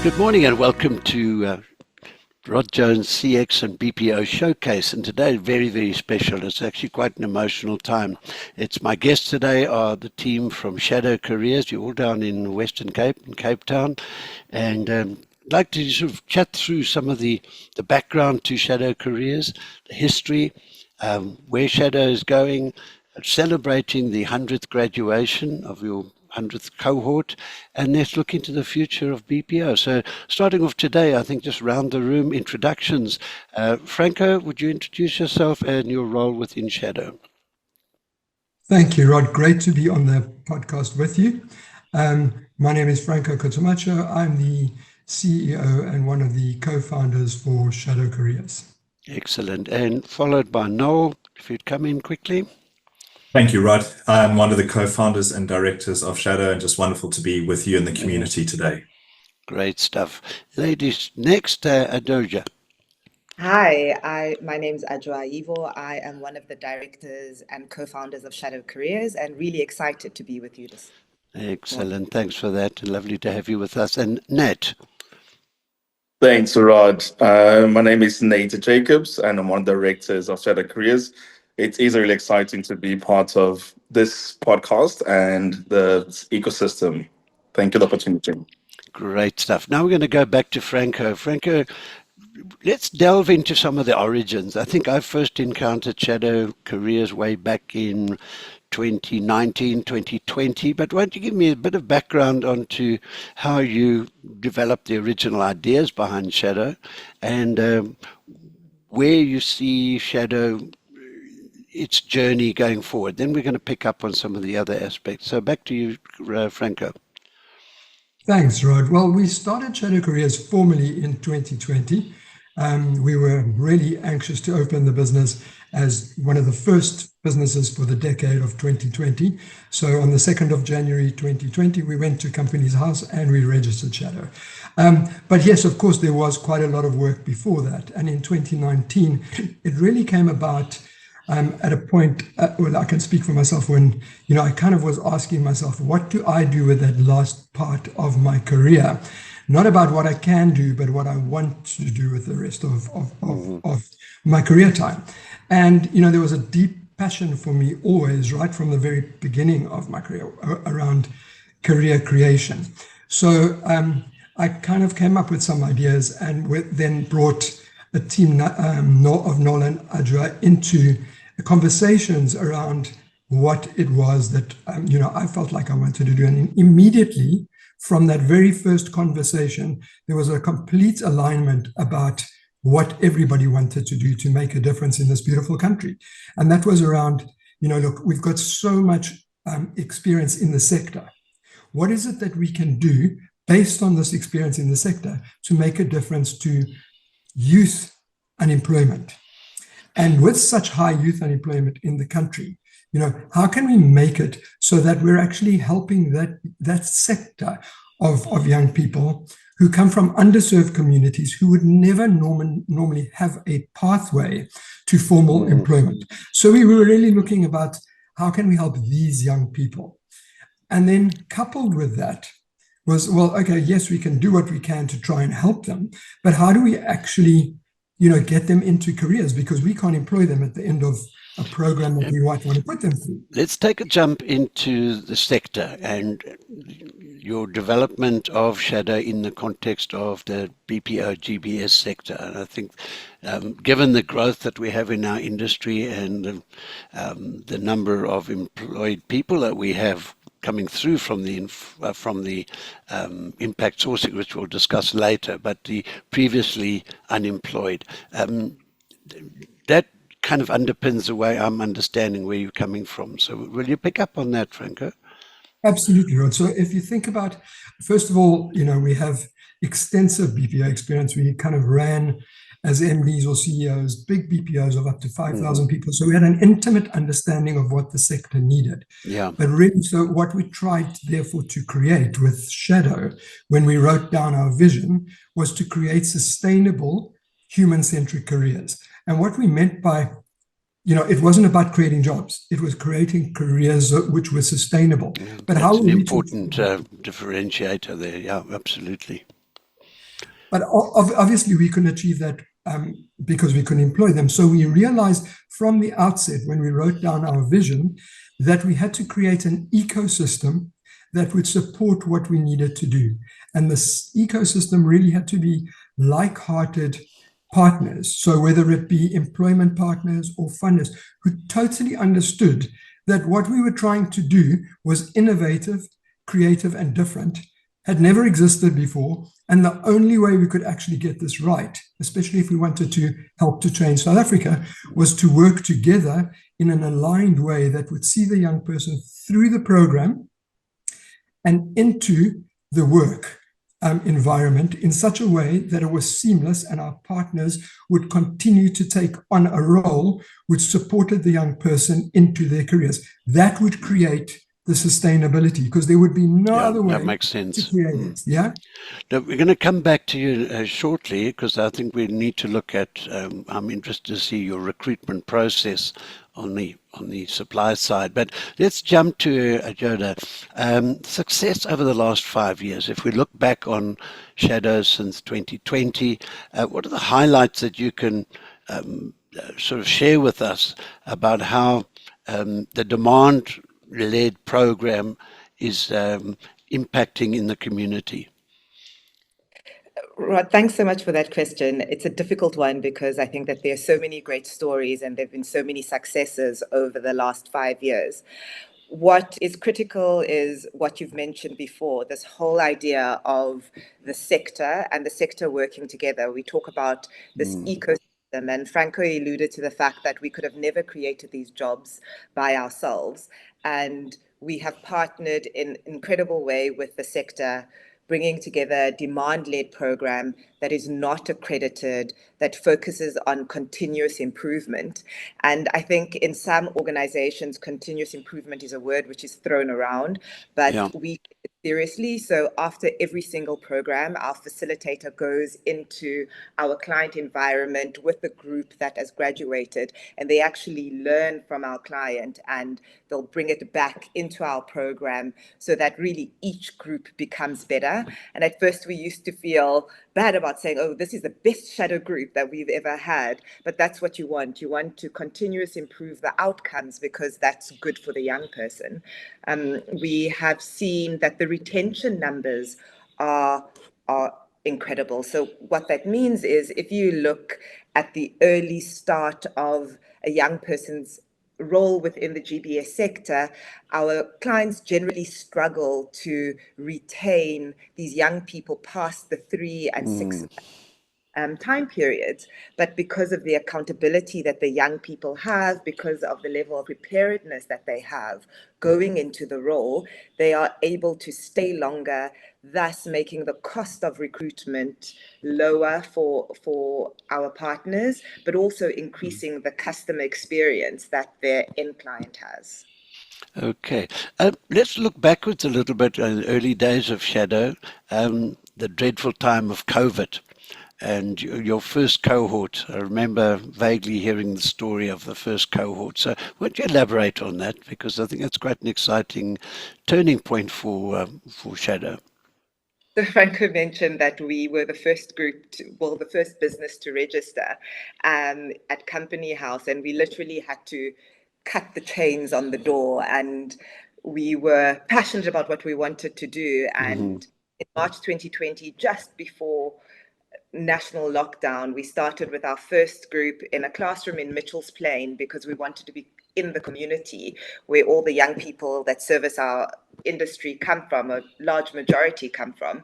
Good morning and welcome to Rod Jones CX and BPO Showcase. And today, very, very special. It's actually quite an emotional time. It's my guests today are the team from Shadow Careers. You're all down in Western Cape, in Cape Town. And I'd like to sort of chat through some of the background to Shadow Careers, the history, where Shadow is going, celebrating the 100th graduation of your 100th cohort, and let's look into the future of BPO. So starting off today, I think just round the room, introductions. Franco, would you introduce yourself and your role within Shadow? Thank you, Rod. Great to be on the podcast with you. My name is Franco Cotomacho. I'm the CEO and one of the co-founders for Shadow Careers. Excellent. And followed by Noel, if you'd come in quickly. Thank you, Rod. I'm one of the co-founders and directors of Shadow, and just wonderful to be with you in the community today. Great stuff. Ladies, next, Adoja. Hi, my name is Adjoa Ivo. I am one of the directors and co-founders of Shadow Careers and really excited to be with you this morning. Excellent. Thanks for that. Lovely to have you with us. And Nat. Thanks, Rod. My name is Nate Jacobs, and I'm one of the directors of Shadow Careers. It is really exciting to be part of this podcast and the ecosystem. Thank you for the opportunity. Great stuff. Now we're going to go back to Franco. Franco, let's delve into some of the origins. I think I first encountered Shadow Careers way back in 2019, 2020, but why don't you give me a bit of background onto how you developed the original ideas behind Shadow and where you see Shadow, its journey going forward. Then we're going to pick up on some of the other aspects. So back to you, Franco. Thanks, Rod. Well, we started Shadow Careers formally in 2020. We were really anxious to open the business as one of the first businesses for the decade of 2020. So on the 2nd of January 2020, we went to Companies House and we registered Shadow. But yes, of course, there was quite a lot of work before that. And in 2019, it really came about at a point, well, I can speak for myself when, I kind of was asking myself, what do I do with that last part of my career? Not about what I can do, but what I want to do with the rest of my career time. And, there was a deep passion for me always, right from the very beginning of my career, around career creation. So I kind of came up with some ideas and then brought a team of Noel and Adjoa into conversations around what it was that, I felt like I wanted to do. And immediately from that very first conversation, there was a complete alignment about what everybody wanted to do to make a difference in this beautiful country. And that was around, look, we've got so much experience in the sector. What is it that we can do based on this experience in the sector to make a difference to youth unemployment? And with such high youth unemployment in the country, how can we make it so that we're actually helping that sector of young people who come from underserved communities who would never normally have a pathway to formal employment? So we were really looking about how can we help these young people? And then coupled with that was, well, okay, yes, we can do what we can to try and help them, but how do we actually get them into careers, because we can't employ them at the end of a program that we might want to put them through. Let's take a jump into the sector and your development of Shadow in the context of the BPO GBS sector. And I think given the growth that we have in our industry and the number of employed people that we have coming through from the impact sourcing, which we'll discuss later, but the previously unemployed. That kind of underpins the way I'm understanding where you're coming from. So will you pick up on that, Franco? Absolutely, Rod. So if you think about, first of all, we have extensive BPO experience. We kind of ran as MDs or CEOs, big BPOs of up to 5,000 people. So we had an intimate understanding of what the sector needed. Yeah. But really, so what we tried, therefore, to create with Shadow, when we wrote down our vision, was to create sustainable, human-centric careers. And what we meant by, it wasn't about creating jobs. It was creating careers which were sustainable. Yeah, but that's how an important differentiator there. Yeah, absolutely. But obviously we couldn't achieve that because we couldn't employ them. So we realized from the outset, when we wrote down our vision, that we had to create an ecosystem that would support what we needed to do. And this ecosystem really had to be like-hearted partners. So whether it be employment partners or funders who totally understood that what we were trying to do was innovative, creative, and different, had never existed before. And the only way we could actually get this right, especially if we wanted to help to change South Africa, was to work together in an aligned way that would see the young person through the program and into the work environment in such a way that it was seamless, and our partners would continue to take on a role which supported the young person into their careers. That would create the sustainability, because there would be no other way that makes sense. to create it. Yeah. Now, we're going to come back to you shortly, because I think we need to look at, I'm interested to see your recruitment process on the supply side. But let's jump to Joda. Success over the last 5 years. If we look back on Shadow since 2020, what are the highlights that you can sort of share with us about how the demand-led program is impacting in the community? Rod, thanks so much for that question. It's a difficult one because I think that there are so many great stories and there have been so many successes over the last 5 years. What is critical is what you've mentioned before, this whole idea of the sector and the sector working together. We talk about this ecosystem, and Franco alluded to the fact that we could have never created these jobs by ourselves. And we have partnered in an incredible way with the sector, bringing together a demand-led program that is not accredited, that focuses on continuous improvement. And I think in some organizations, continuous improvement is a word which is thrown around, but we take it seriously. So after every single program, our facilitator goes into our client environment with the group that has graduated, and they actually learn from our client and they'll bring it back into our program so that really each group becomes better. And at first we used to feel bad about saying, oh, this is the best shadow group that we've ever had. But that's what you want. You want to continuously improve the outcomes because that's good for the young person. We have seen that the retention numbers are incredible. So what that means is if you look at the early start of a young person's role within the GBS sector, our clients generally struggle to retain these young people past the 3 and 6 time periods. But because of the accountability that the young people have, because of the level of preparedness that they have going into the role, they are able to stay longer, thus making the cost of recruitment lower for our partners, but also increasing the customer experience that their end client has. Okay. Let's look backwards a little bit in the early days of Shadow, the dreadful time of COVID. And your first cohort, I remember vaguely hearing the story of the first cohort. So would you elaborate on that? Because I think that's quite an exciting turning point for Shadow. So Franco mentioned that we were the first group, the first business to register at Company House, and we literally had to cut the chains on the door, and we were passionate about what we wanted to do. And in March 2020, just before national lockdown, we started with our first group in a classroom in Mitchell's Plain because we wanted to be in the community where all the young people that service our industry come from, a large majority come from.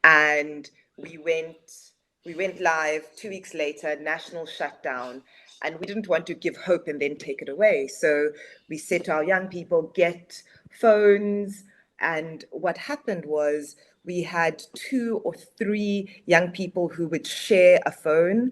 And we went live 2 weeks later, national shutdown, and we didn't want to give hope and then take it away. So we said to our young people, get phones. And what happened was we had 2 or 3 young people who would share a phone.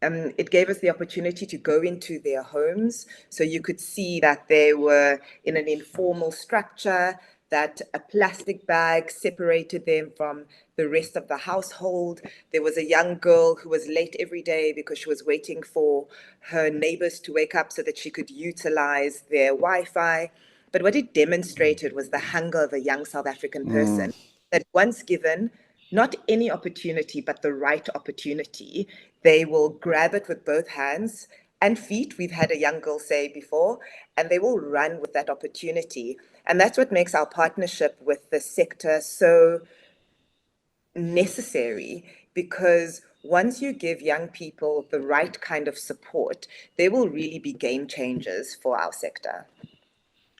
It gave us the opportunity to go into their homes. So you could see that they were in an informal structure, that a plastic bag separated them from the rest of the household. There was a young girl who was late every day because she was waiting for her neighbors to wake up so that she could utilize their Wi-Fi. But what it demonstrated was the hunger of a young South African person that once given, not any opportunity, but the right opportunity, they will grab it with both hands and feet. We've had a young girl say before, and they will run with that opportunity. And that's what makes our partnership with the sector so necessary, because once you give young people the right kind of support, they will really be game changers for our sector.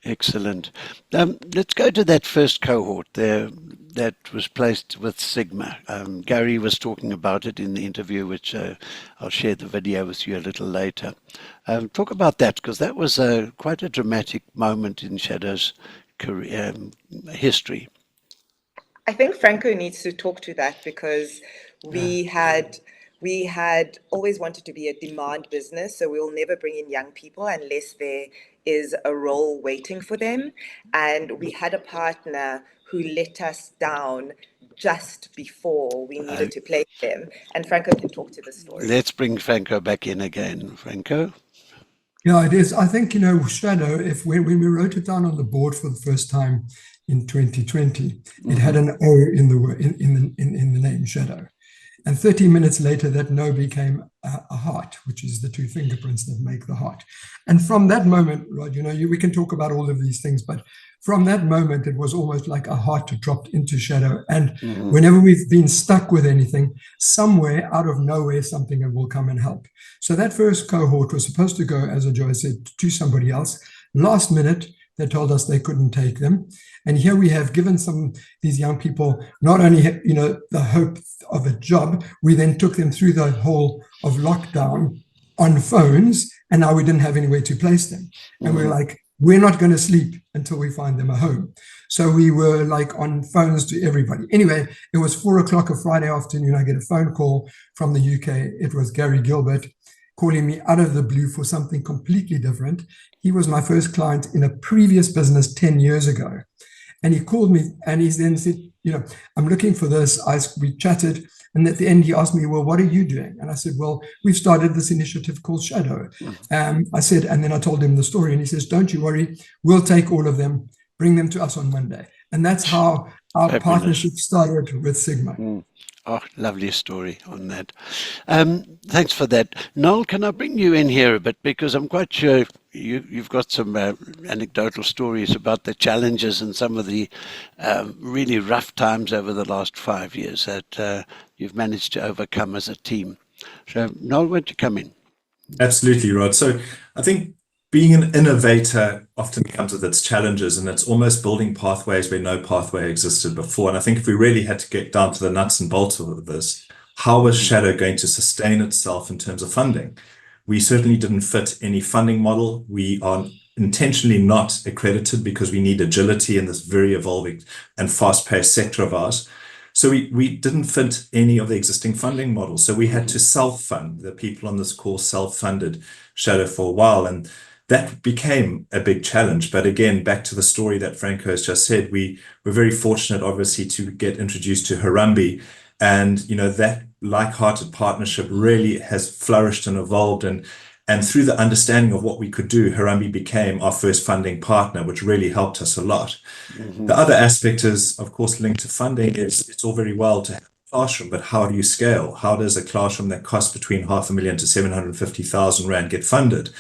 Excellent. Let's go to that first cohort there that was placed with Sigma. Gary was talking about it in the interview, which I'll share the video with you a little later. Talk about that, because that was quite a dramatic moment in Shadow's career, history. I think Franco needs to talk to that, because we had always wanted to be a demand business, so we'll never bring in young people unless there is a role waiting for them. And we had a partner who let us down just before we needed to place them. And Franco can talk to the story. Let's bring Franco back in again. Franco? Yeah, it is. I think, Shadow, when we wrote it down on the board for the first time in 2020, it had an O in the name Shadow. And 30 minutes later, that no became a heart, which is the two fingerprints that make the heart. And from that moment, Rod, we can talk about all of these things, but from that moment, it was almost like a heart dropped into Shadow. And whenever we've been stuck with anything, somewhere out of nowhere, something will come and help. So that first cohort was supposed to go, as Joy said, to somebody else. Last minute, they told us they couldn't take them. And here we have given these young people not only, the hope of a job, we then took them through the whole of lockdown on phones, and now we didn't have anywhere to place them. And we're like, we're not going to sleep until we find them a home. So we were like on phones to everybody. Anyway, it was 4:00 a Friday afternoon. I get a phone call from the UK. It was Gary Gilbard calling me out of the blue for something completely different. He was my first client in a previous business 10 years ago. And he called me and he then said, I'm looking for this. We chatted. And at the end, he asked me, well, what are you doing? And I said, well, we've started this initiative called Shadow. I said, and then I told him the story. And he says, don't you worry. We'll take all of them, bring them to us on Monday. And that's how our partnership started with Sigma. Oh, lovely story on that. Thanks for that. Noel, can I bring you in here a bit? Because I'm quite sure you've got some anecdotal stories about the challenges and some of the really rough times over the last 5 years that you've managed to overcome as a team. So, Noel, why don't you come in? Absolutely, Rod. So I think being an innovator often comes with its challenges, and it's almost building pathways where no pathway existed before. And I think if we really had to get down to the nuts and bolts of this, how was Shadow going to sustain itself in terms of funding? We certainly didn't fit any funding model. We are intentionally not accredited because we need agility in this very evolving and fast-paced sector of ours. So we didn't fit any of the existing funding models. So we had to self-fund. The people on this call self-funded Shadow for a while, and that became a big challenge. But again, back to the story that Franco has just said, we were very fortunate, obviously, to get introduced to Harambee. And, that like-hearted partnership really has flourished and evolved. And through the understanding of what we could do, Harambee became our first funding partner, which really helped us a lot. The other aspect is, of course, linked to funding. It's all very well to have a classroom, but how do you scale? How does a classroom that costs between $500,000 to 750,000 Rand get funded?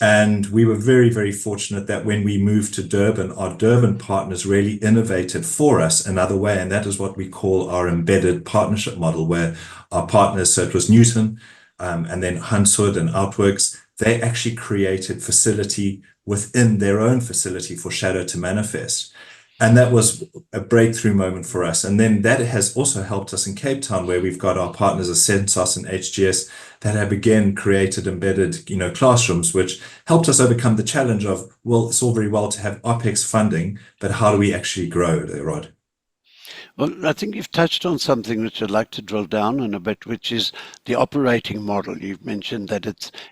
And we were very, very fortunate that when we moved to Durban, our Durban partners really innovated for us another way. And that is what we call our embedded partnership model, where our partners, so it was Nutun, and then Huntswood and Outworks, they actually created facility within their own facility for Shadow to manifest. And that was a breakthrough moment for us. And then that has also helped us in Cape Town, where we've got our partners Ascensos and HGS that have again created embedded, classrooms, which helped us overcome the challenge of, well, it's all very well to have OPEX funding, but how do we actually grow there, Rod? Well, I think you've touched on something which I'd like to drill down on a bit, which is the operating model. You've mentioned that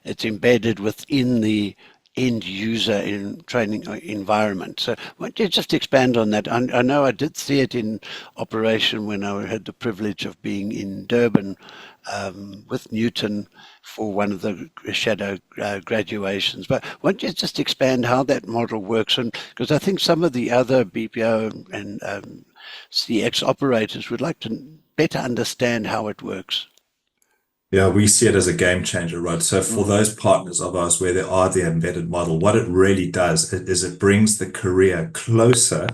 it's embedded within the end user in training environment. So why don't you just expand on that? I know I did see it in operation when I had the privilege of being in Durban with Nutun for one of the Shadow graduations. But why don't you just expand how that model works? And because I think some of the other BPO and CX operators would like to better understand how it works. Yeah, we see it as a game changer, Rod. So for those partners of ours where there are the embedded model, what it really does is it brings the career closer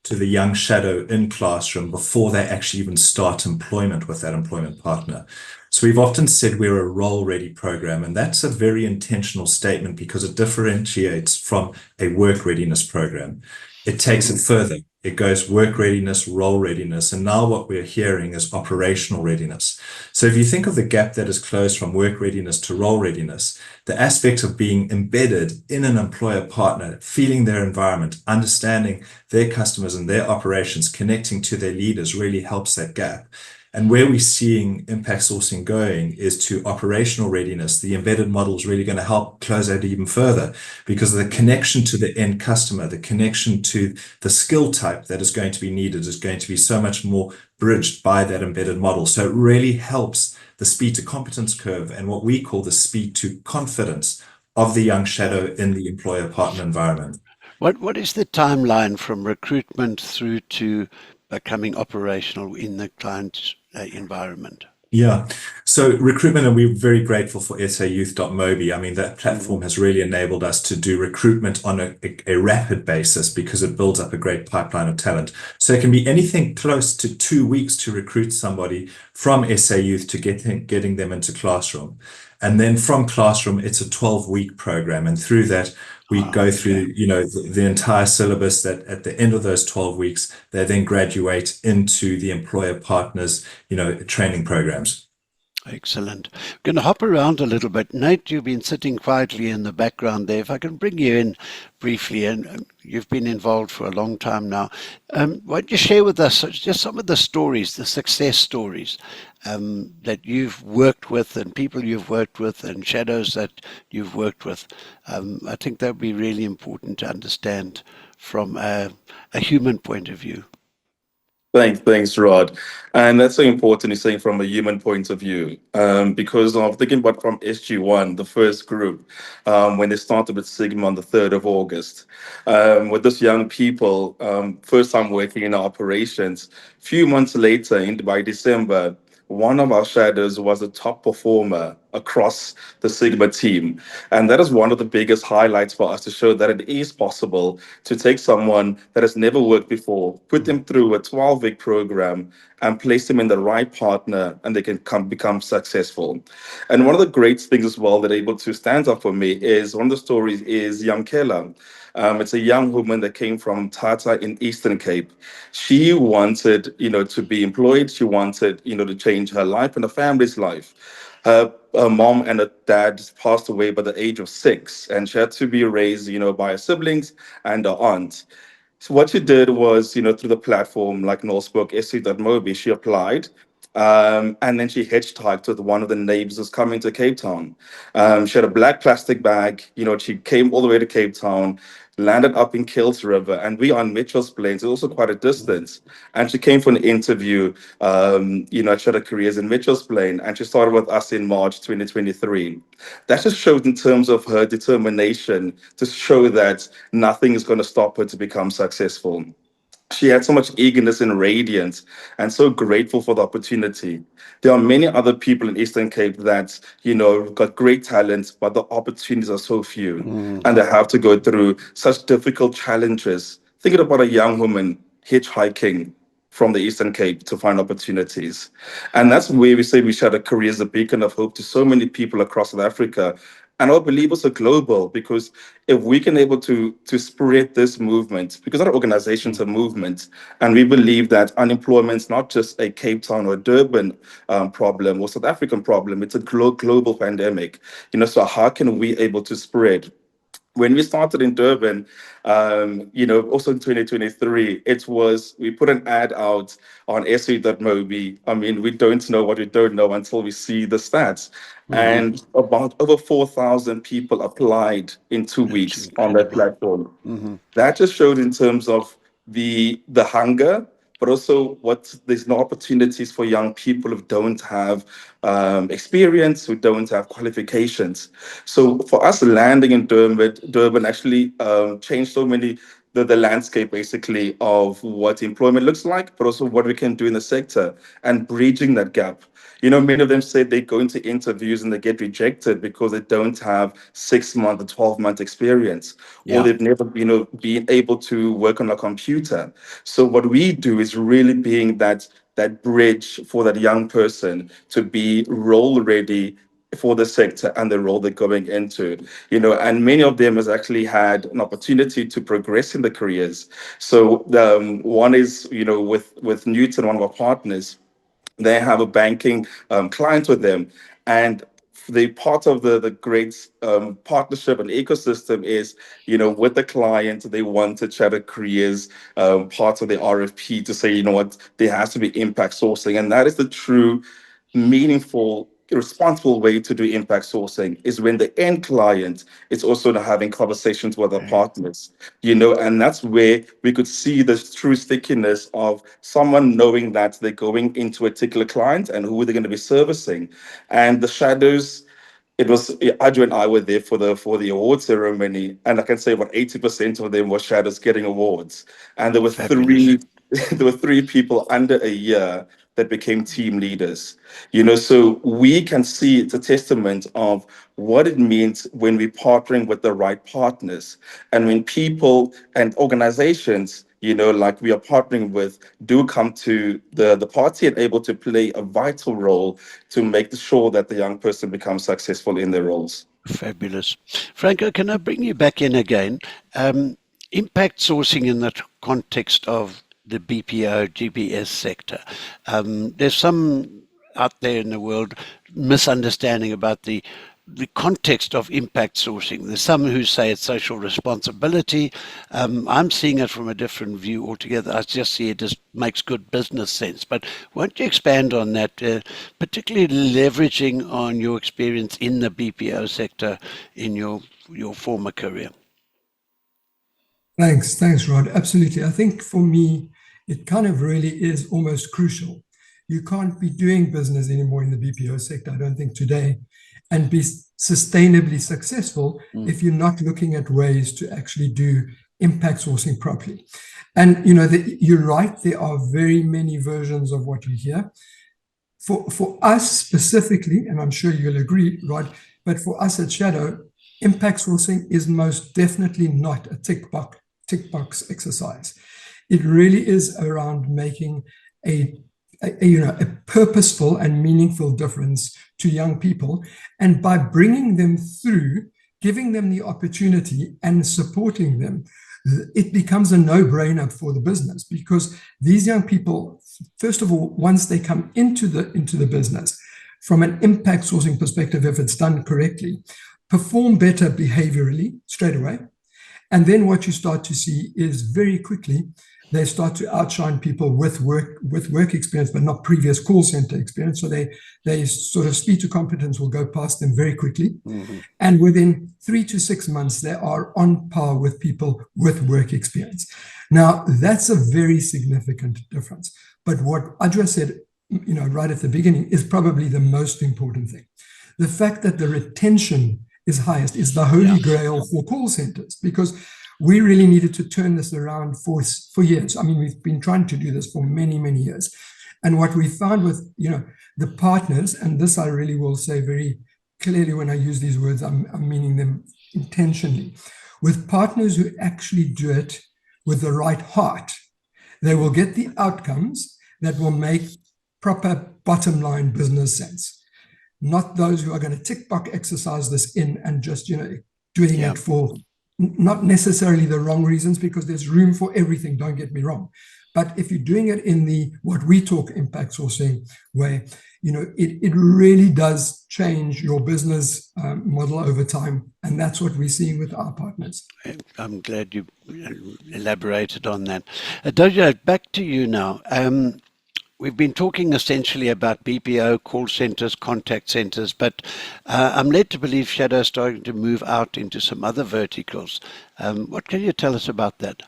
to the young shadow in classroom before they actually even start employment with that employment partner. So we've often said we're a role-ready program, and that's a very intentional statement because it differentiates from a work readiness program. It takes it further. It goes work readiness, role readiness, and now what we're hearing is operational readiness. So if you think of the gap that is closed from work readiness to role readiness, the aspect of being embedded in an employer partner, feeling their environment, understanding their customers and their operations, connecting to their leaders really helps that gap. And where we're seeing impact sourcing going is to operational readiness. The embedded model is really going to help close that even further because the connection to the end customer, the connection to the skill type that is going to be needed is going to be so much more bridged by that embedded model. So it really helps the speed to competence curve and what we call the speed to confidence of the young shadow in the employer partner environment. What is the timeline from recruitment through to becoming operational in the client's environment? Yeah. So recruitment, and we're very grateful for sayouth.mobi. I mean, that platform has really enabled us to do recruitment on a rapid basis because it builds up a great pipeline of talent. So it can be anything close to 2 weeks to recruit somebody from SA Youth to getting them into classroom. And then from classroom, it's a 12-week program. And through that, we go through, the entire syllabus that at the end of those 12 weeks, they then graduate into the employer partners, training programs. Excellent. We're going to hop around a little bit. Nate, you've been sitting quietly in the background there. If I can bring you in briefly, and you've been involved for a long time now. Why don't you share with us just some of the stories, the success stories that you've worked with and people you've worked with and shadows that you've worked with. I think that would be really important to understand from a human point of view. Thanks, Rod. And that's so important, you're saying from a human point of view, because I'm thinking about from SG1, the first group, when they started with Sigma on the 3rd of August, with those young people, first time working in our operations. Few months later, by December, one of our shadows was a top performer across the Sigma team. And that is one of the biggest highlights for us to show that it is possible to take someone that has never worked before, put them through a 12-week program and place them in the right partner and they can become successful. And one of the great things as well that able to stand up for me is one of the stories is young Kela. It's a young woman that came from Tata in Eastern Cape. She wanted, to be employed. She wanted, to change her life and her family's life. Her mom and her dad passed away by the age of 6, and she had to be raised, by her siblings and her aunt. So what she did was, through the platform like Noel spoke, SC.mobi, she applied. And then she hitchhiked with one of the neighbors who's coming to Cape Town. She had a black plastic bag. She came all the way to Cape Town, landed up in Kills River, and we are on Mitchell's Plains. It's also quite a distance. And she came for an interview, at Shadow Careers in Mitchell's Plain, and she started with us in March 2023. That just showed in terms of her determination to show that nothing is going to stop her to become successful. She had so much eagerness and radiance and so grateful for the opportunity. There are many other people in Eastern Cape that, got great talent, but the opportunities are so few and they have to go through such difficult challenges. Thinking about a young woman hitchhiking from the Eastern Cape to find opportunities. And that's where we say we share a career as a beacon of hope to so many people across South Africa. And I believe also global, because if we can able to spread this movement, because our organization's a movement, and we believe that unemployment is not just a Cape Town or Durban problem or South African problem, it's a global pandemic. So how can we able to spread? When we started in Durban, also in 2023, we put an ad out on SE.mobi. I mean, we don't know what we don't know until we see the stats. And about over 4,000 people applied in 2 weeks on that platform. That just showed in terms of the hunger, but also there's no opportunities for young people who don't have experience, who don't have qualifications. So for us landing in Durban actually changed so many the landscape basically of what employment looks like, but also what we can do in the sector and bridging that gap. Many of them say they go into interviews and they get rejected because they don't have 6 month or 12-month experience, or Yeah. they've never, been able to work on a computer. So what we do is really being that bridge for that young person to be role ready for the sector and the role they're going into, and many of them has actually had an opportunity to progress in the careers. So one is, with Nutun, one of our partners, they have a banking client with them, and the part of the great partnership and ecosystem is, with the client, they want to chat at careers, part of the RFP to say, what, there has to be impact sourcing, and that is the true meaningful, responsible way to do impact sourcing, is when the end client is also having conversations with our partners, and that's where we could see the true stickiness of someone knowing that they're going into a particular client and who they're going to be servicing. And the shadows, it was Adjo and I were there for the award ceremony, and I can say about 80% of them were shadows getting awards. And there were Fabulous. three people under a year that became team leaders. So we can see it's a testament of what it means when we're partnering with the right partners, and when people and organizations, like we are partnering with, do come to the party and able to play a vital role to make sure that the young person becomes successful in their roles. Fabulous. Franco, can I bring you back in again? Impact sourcing in the context of the BPO GBS sector. There's some out there in the world misunderstanding about the context of impact sourcing. There's some who say it's social responsibility. I'm seeing it from a different view altogether. I just see it as makes good business sense. But won't you expand on that, particularly leveraging on your experience in the BPO sector in your former career? Thanks, Rod. Absolutely. I think for me, it kind of really is almost crucial. You can't be doing business anymore in the BPO sector, I don't think, today, and be sustainably successful if you're not looking at ways to actually do impact sourcing properly. And you're right, there are very many versions of what you hear. For us specifically, and I'm sure you'll agree, Rod, but for us at Shadow, impact sourcing is most definitely not a tick box exercise. It really is around making a purposeful and meaningful difference to young people, and by bringing them through, giving them the opportunity and supporting them, it becomes a no-brainer for the business, because these young people, first of all, once they come into the business, from an impact sourcing perspective, if it's done correctly, perform better behaviorally straight away. And then what you start to see is very quickly they start to outshine people with work experience, but not previous call center experience. So they sort of speed to competence will go past them very quickly. Mm-hmm. And within 3 to 6 months, they are on par with people with work experience. Now, that's a very significant difference. But what Adjo said, right at the beginning, is probably the most important thing. The fact that the retention is highest is the holy grail for call centers, because we really needed to turn this around for years. I mean, we've been trying to do this for many, many years. And what we found with, the partners, and this I really will say very clearly when I use these words, I'm meaning them intentionally. With partners who actually do it with the right heart, they will get the outcomes that will make proper bottom line business sense. Not those who are going to tick box exercise this in and just, doing it for not necessarily the wrong reasons, because there's room for everything, don't get me wrong. But if you're doing it in the what we talk impact sourcing way, it really does change your business model over time. And that's what we're seeing with our partners. I'm glad you elaborated on that. Doja, back to you now. We've been talking essentially about BPO, call centers, contact centers, but I'm led to believe Shadow is starting to move out into some other verticals. What can you tell us about that?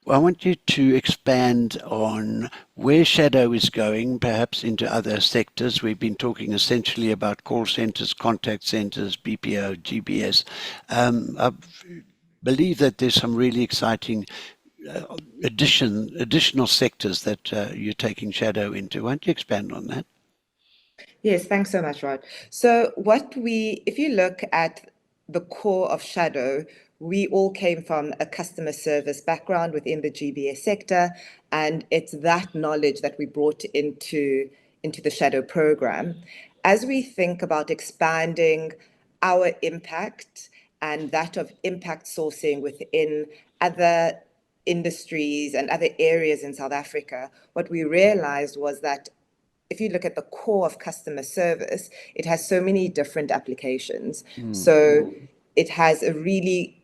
Well, I want you to expand on where Shadow is going, perhaps into other sectors. We've been talking essentially about call centers, contact centers, BPO, GBS. believe that there's some really exciting additional sectors that you're taking Shadow into. Won't you expand on that? Yes, thanks so much, Rod. So if you look at the core of Shadow, we all came from a customer service background within the GBS sector, and it's that knowledge that we brought into the Shadow program. As we think about expanding our impact and that of impact sourcing within other industries and other areas in South Africa, what we realized was that if you look at the core of customer service, it has so many different applications. So it has a really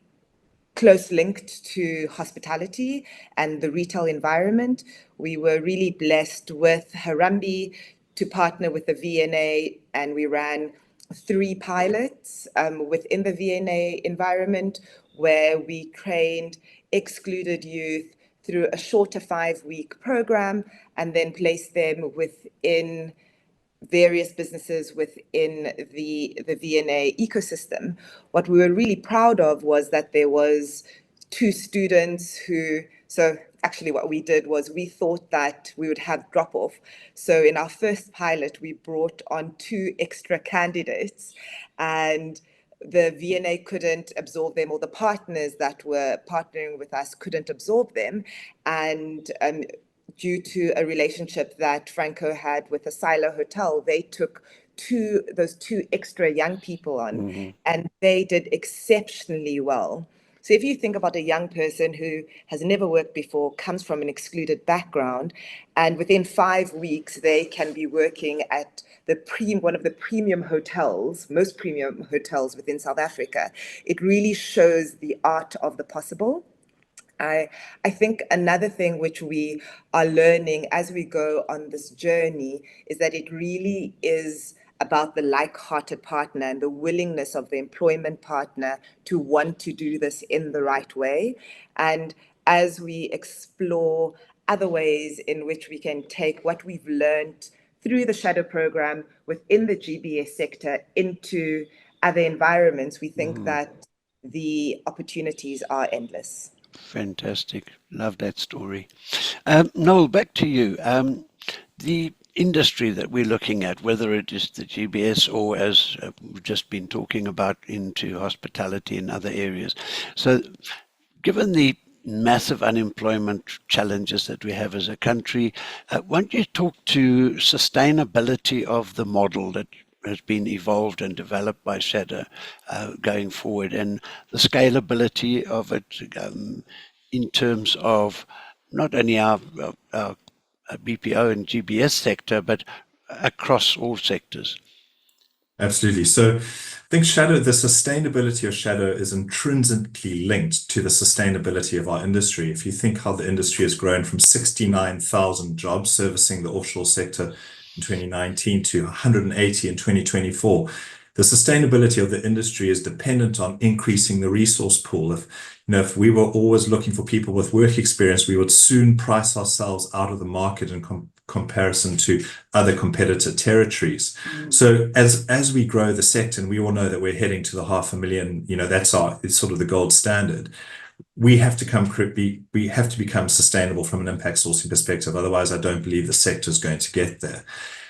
close link to hospitality and the retail environment. We were really blessed with Harambee to partner with the VNA, and we ran 3 pilots within the VNA environment where we trained excluded youth through a shorter 5-week program and then placed them within various businesses within the VNA ecosystem. What we were really proud of was that there was 2 students so actually what we did was we thought that we would have drop off. So in our first pilot, we brought on 2 extra candidates, and the VNA couldn't absorb them, or the partners that were partnering with us couldn't absorb them. And due to a relationship that Franco had with a silo hotel, they took those 2 extra young people on, and they did exceptionally well. So if you think about a young person who has never worked before, comes from an excluded background, and within 5 weeks, they can be working at one of the premium hotels, most premium hotels within South Africa, it really shows the art of the possible. I think another thing which we are learning as we go on this journey is that it really is about the like-hearted partner and the willingness of the employment partner to want to do this in the right way. And as we explore other ways in which we can take what we've learned through the Shadow program within the GBS sector into other environments, we think that the opportunities are endless. Fantastic. Love that story. Noel, back to you. The industry that we're looking at, whether it is the GBS or as we've just been talking about into hospitality and other areas. So given the massive unemployment challenges that we have as a country, won't you talk to sustainability of the model that has been evolved and developed by Shadow going forward, and the scalability of it in terms of not only our BPO and GBS sector, but across all sectors? Absolutely. So I think the sustainability of Shadow is intrinsically linked to the sustainability of our industry. If you think how the industry has grown from 69,000 jobs servicing the offshore sector in 2019 to 180 in 2024, the sustainability of the industry is dependent on increasing the resource pool. If we were always looking for people with work experience, we would soon price ourselves out of the market in comparison to other competitor territories. So as we grow the sector, and we all know that we're heading to the 500,000, it's sort of the gold standard. We have to become sustainable from an impact sourcing perspective. Otherwise, I don't believe the sector is going to get there.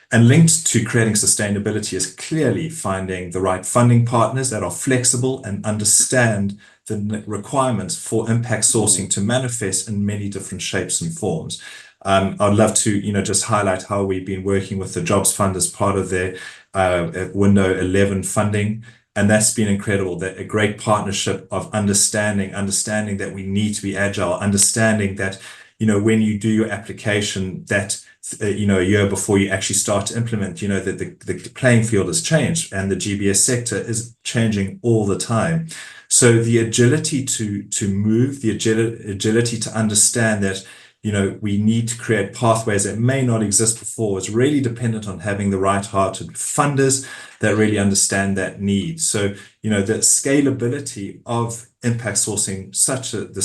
And linked to creating sustainability is clearly finding the right funding partners that are flexible and understand the requirements for impact sourcing to manifest in many different shapes and forms. I'd love to, just highlight how we've been working with the Jobs Fund as part of their Window 11 funding. And that's been incredible, that a great partnership of understanding that we need to be agile, understanding that, when you do your application, that a year before you actually start to implement, that the playing field has changed and the GBS sector is changing all the time. So the agility to move, the agility to understand that, we need to create pathways that may not exist before is really dependent on having the right-hearted funders that really understand that need. So, the scalability of impact sourcing, the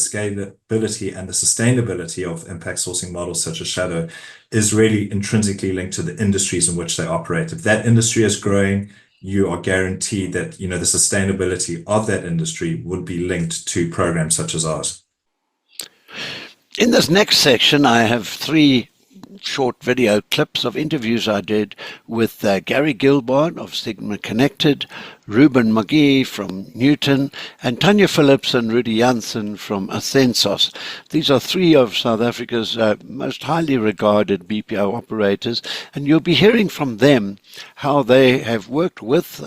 scalability and the sustainability of impact sourcing models such as Shadow is really intrinsically linked to the industries in which they operate. If that industry is growing, you are guaranteed that, the sustainability of that industry would be linked to programs such as ours. In this next section, I have 3 short video clips of interviews I did with Gary Gilbard of Sigma Connected, Ruben Moggee from Nutun, and Tanya Phillips and Rudi Jansen from Ascensos. These are 3 of South Africa's most highly regarded BPO operators, and you'll be hearing from them how they have worked with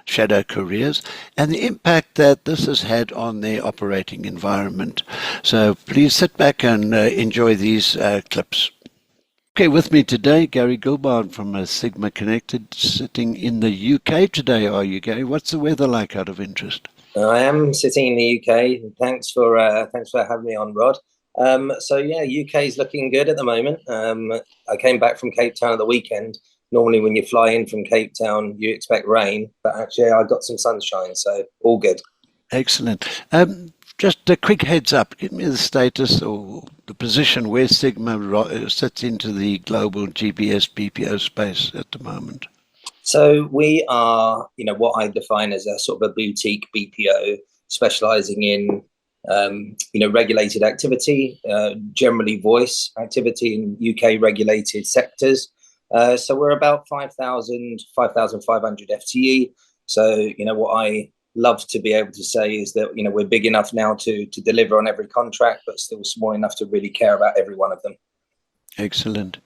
Shadow Careers and the impact that this has had on their operating environment. So please sit back and enjoy these clips. Okay, with me today, Gary Gilbard from Sigma Connected, sitting in the UK today. Are you, Gary? What's the weather like, out of interest? I am sitting in the UK. Thanks for having me on, Rod. So yeah, UK is looking good at the moment. I came back from Cape Town at the weekend. Normally, when you fly in from Cape Town, you expect rain, but actually, I got some sunshine, so all good. Excellent. Just a quick heads up, give me the status or the position where Sigma sits into the global GBS BPO space at the moment. So we are, what I define as a sort of a boutique BPO specializing in, regulated activity, generally voice activity in UK regulated sectors. So we're about 5,500 FTE. So, what I love to be able to say is that, we're big enough now to deliver on every contract, but still small enough to really care about every one of them. Excellent.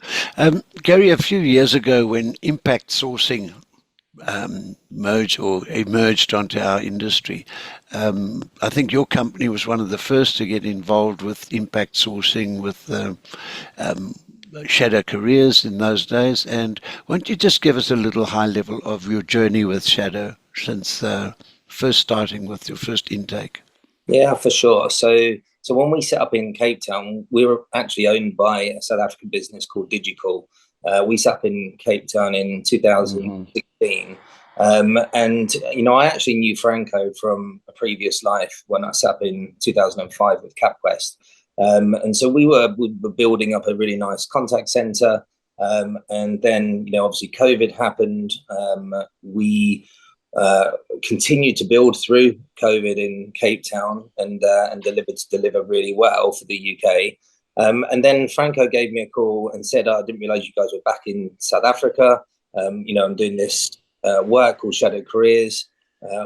Gary, a few years ago when impact sourcing emerged onto our industry, I think your company was one of the first to get involved with impact sourcing with Shadow Careers in those days. And why don't you just give us a little high level of your journey with Shadow since first starting with your first intake? Yeah, for sure. So when we set up in Cape Town, we were actually owned by a South African business called Digital. We set up in Cape Town in 2016. And, I actually knew Franco from a previous life when I set up in 2005 with CapQuest. And so we were building up a really nice contact center. And then, obviously COVID happened. We continued to build through COVID in Cape Town and deliver really well for the UK. And then Franco gave me a call and said, I didn't realize you guys were back in South Africa. I'm doing this work called Shadow Careers.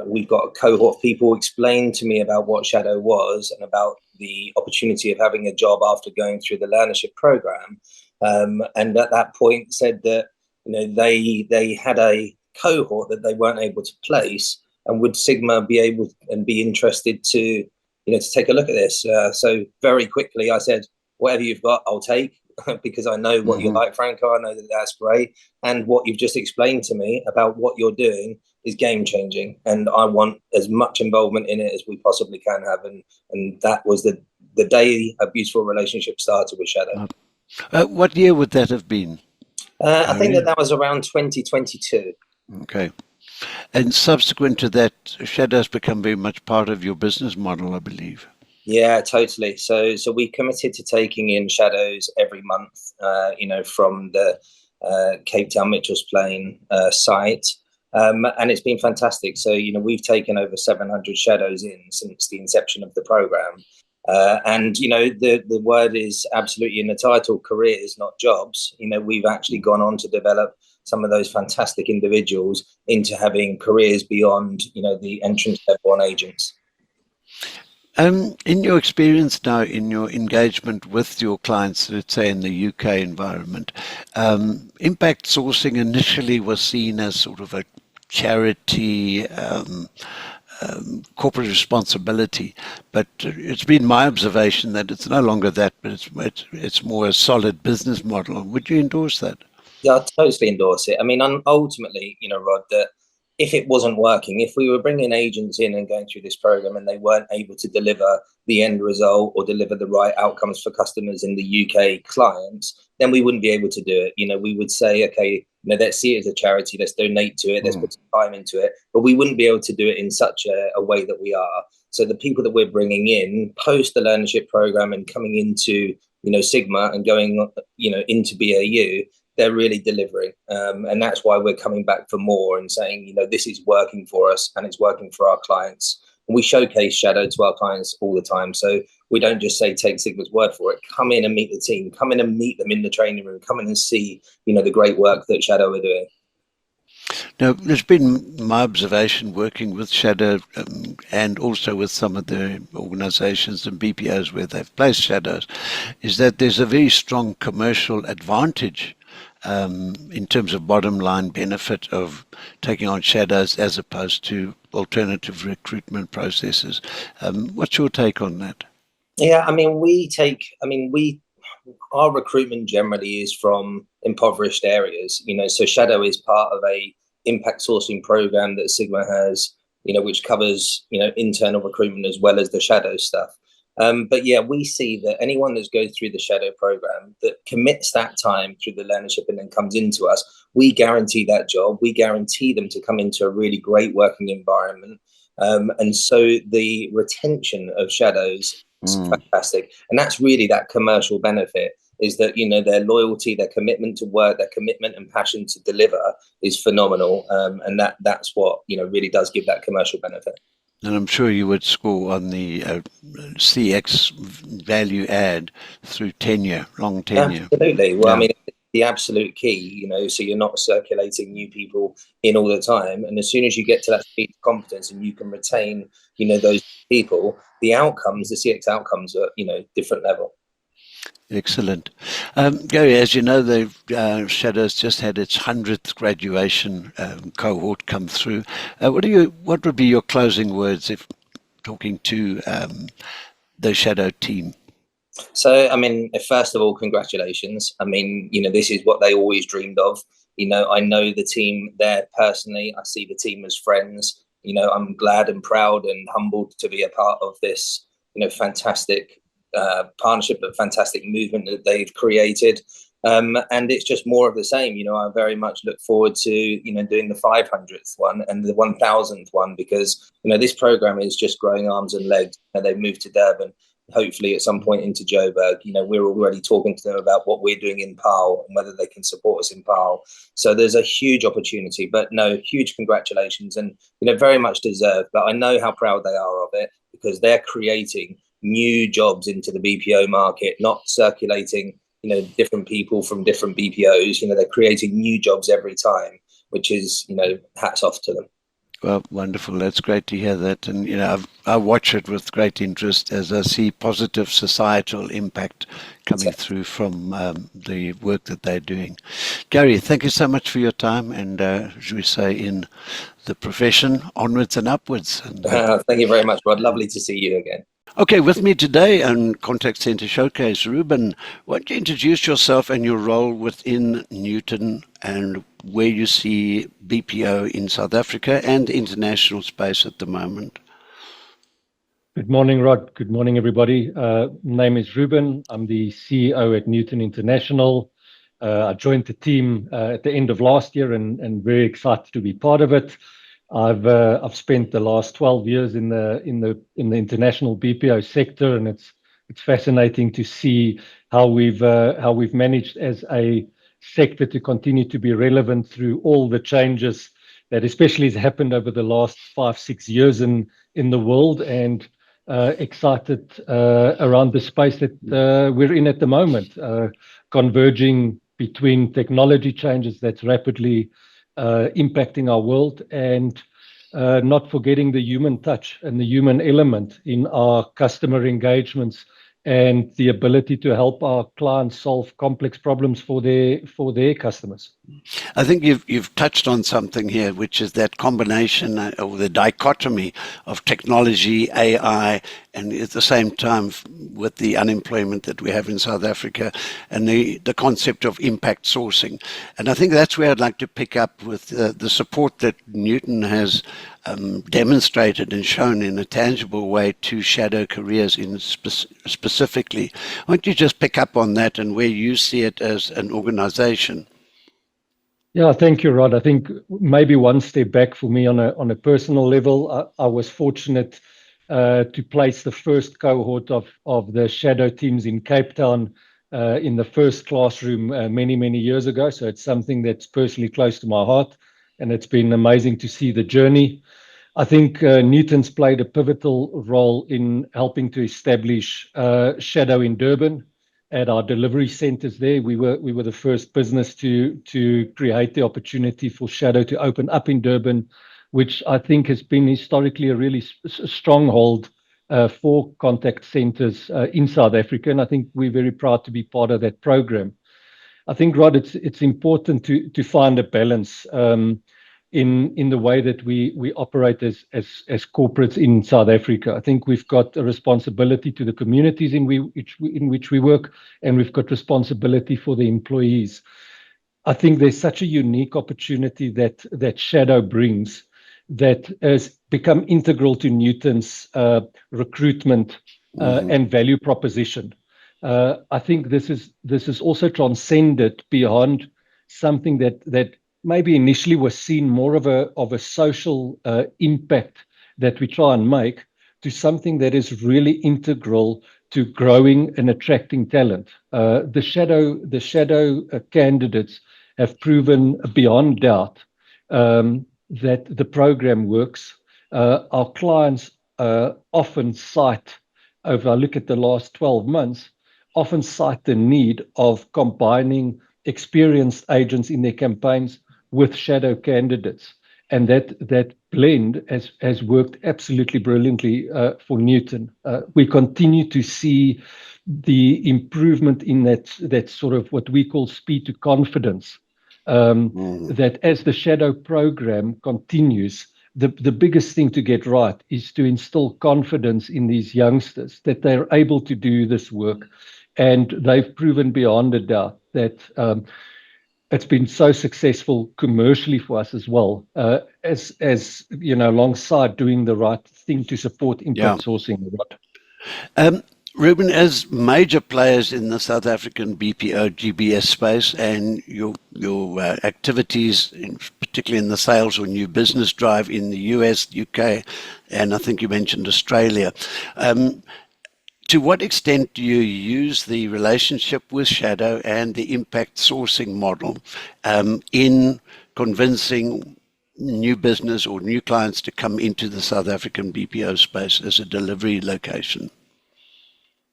We've got a cohort of people explain to me about what Shadow was and about the opportunity of having a job after going through the learnership program. And at that point said that, they had a cohort that they weren't able to place, and would Sigma be able and be interested to take a look at this. So very quickly I said, whatever you've got, I'll take, because I know what you're like, Franco. I know that that's great, and what you've just explained to me about what you're doing is game changing, and I want as much involvement in it as we possibly can have. And that was the day a beautiful relationship started with Shadow. What year would that have been? I think that was around 2022. Okay. And subsequent to that, Shadow's become very much part of your business model, I believe. Yeah, totally. So we committed to taking in shadows every month, from the Cape Town Mitchell's Plain site. And it's been fantastic. So, we've taken over 700 shadows in since the inception of the program. And, the word is absolutely in the title, careers, not jobs. We've actually gone on to develop some of those fantastic individuals into having careers beyond, the entrance level on agents. In your experience now, in your engagement with your clients, let's say in the UK environment, impact sourcing initially was seen as sort of a charity, corporate responsibility, but it's been my observation that it's no longer that, but it's more a solid business model. Would you endorse that? Yeah, I totally endorse it. I mean, ultimately, Rod, that if it wasn't working, if we were bringing agents in and going through this program and they weren't able to deliver the end result or deliver the right outcomes for customers in the UK clients, then we wouldn't be able to do it. We would say, okay, let's see it as a charity, let's donate to it, let's put some time into it, but we wouldn't be able to do it in such a way that we are. So the people that we're bringing in post the learnership program and coming into, Sigma and going, into BAU, they're really delivering. And that's why we're coming back for more and saying, you know, this is working for us and it's working for our clients. And we showcase Shadow to our clients all the time. So we don't just say, take Sigma's word for it. Come in and meet the team. Come in and meet them in the training room. Come in and see, you know, the great work that Shadow are doing. Now, there's been my observation working with Shadow and also with some of the organizations and BPOs where they've placed Shadows, is that there's a very strong commercial advantage in terms of bottom line benefit of taking on Shadows as opposed to alternative recruitment processes. What's your take on that? Yeah, I mean, our recruitment generally is from impoverished areas, you know, so Shadow is part of a impact sourcing program that Sigma has, you know, which covers, you know, internal recruitment as well as the Shadow stuff. But yeah, we see that anyone that goes through the Shadow program that commits that time through the learnership and then comes into us, we guarantee that job. We guarantee them to come into a really great working environment. And so the retention of Shadows is fantastic. And that's really that commercial benefit, is that, you know, their loyalty, their commitment to work, their commitment and passion to deliver is phenomenal. And that's what, you know, really does give that commercial benefit. And I'm sure you would score on the CX value add through tenure, long tenure. Absolutely. Well, yeah. I mean, the absolute key, you know, so you're not circulating new people in all the time. And as soon as you get to that speed of competence and you can retain, you know, those people, the outcomes, the CX outcomes are, you know, different level. Excellent. Gary, as you know, the Shadows just had its 100th graduation cohort come through. What would be your closing words if talking to the Shadow team? So, I mean, first of all, congratulations. I mean, you know, this is what they always dreamed of. You know, I know the team there personally. I see the team as friends. You know, I'm glad and proud and humbled to be a part of this, you know, fantastic partnership, but fantastic movement that they've created. And it's just more of the same. You know, I very much look forward to, you know, doing the 500th one and the 1000th one, because, you know, this program is just growing arms and legs. And they've moved to Durban, hopefully at some point into Joburg. You know, we're already talking to them about what we're doing in PAL and whether they can support us in PAL. So there's a huge opportunity, but no, huge congratulations, and, you know, very much deserved. But I know how proud they are of it, because they're creating new jobs into the BPO market, not circulating, you know, different people from different BPOs. You know, they're creating new jobs every time, which is, you know, hats off to them. Well, wonderful. That's great to hear that. And, you know, I watch it with great interest as I see positive societal impact coming through from the work that they're doing. Gary, thank you so much for your time. And as we say in the profession, onwards and upwards. And, thank you very much, Rod. Lovely to see you again. Okay, with me today on Contact Center Showcase, Ruben, why don't you introduce yourself and your role within Nutun and where you see BPO in South Africa and international space at the moment? Good morning, Rod. Good morning, everybody. Name is Ruben. I'm the CEO at Nutun International. I joined the team at the end of last year and very excited to be part of it. I've spent the last 12 years in the international BPO sector, and it's fascinating to see how we've managed as a sector to continue to be relevant through all the changes that especially has happened over the last 5-6 years in the world, and excited around the space that we're in at the moment, converging between technology changes that's rapidly impacting our world, and not forgetting the human touch and the human element in our customer engagements and the ability to help our clients solve complex problems for their customers. I think you've touched on something here, which is that combination or the dichotomy of technology, AI, and at the same time with the unemployment that we have in South Africa and the concept of impact sourcing. And I think that's where I'd like to pick up with the support that Nutun has demonstrated and shown in a tangible way to Shadow Careers specifically. Why don't you just pick up on that and where you see it as an organization? Yeah, thank you, Rod. I think maybe one step back for me on a personal level, I was fortunate to place the first cohort of the Shadow teams in Cape Town in the first classroom many, many years ago. So it's something that's personally close to my heart, and it's been amazing to see the journey. I think Nutun's played a pivotal role in helping to establish Shadow in Durban at our delivery centers there. We were the first business to create the opportunity for Shadow to open up in Durban, which I think has been historically a really stronghold for contact centers in South Africa. And I think we're very proud to be part of that program. I think, Rod, it's important to find a balance in the way that we operate as corporates in South Africa. I think we've got a responsibility to the communities in which we work, and we've got responsibility for the employees. I think there's such a unique opportunity that Shadow brings that has become integral to Nutun's recruitment and value proposition. I think this is also transcended beyond something that maybe initially was seen more of a social impact that we try and make, to something that is really integral to growing and attracting talent. The shadow candidates have proven beyond doubt that the program works. Our clients often cite, if I look at the last 12 months, often cite the need of combining experienced agents in their campaigns with shadow candidates. And that blend has worked absolutely brilliantly for Nutun. We continue to see the improvement in that sort of what we call speed to confidence. That as the shadow program continues, the biggest thing to get right is to instill confidence in these youngsters that they're able to do this work. And they've proven beyond a doubt that it's been so successful commercially for us as well, as you know, alongside doing the right thing to support impact sourcing. Ruben, as major players in the South African BPO GBS space, and your activities, particularly in the sales or new business drive in the US, UK, and I think you mentioned Australia, to what extent do you use the relationship with Shadow and the impact sourcing model in convincing new business or new clients to come into the South African BPO space as a delivery location?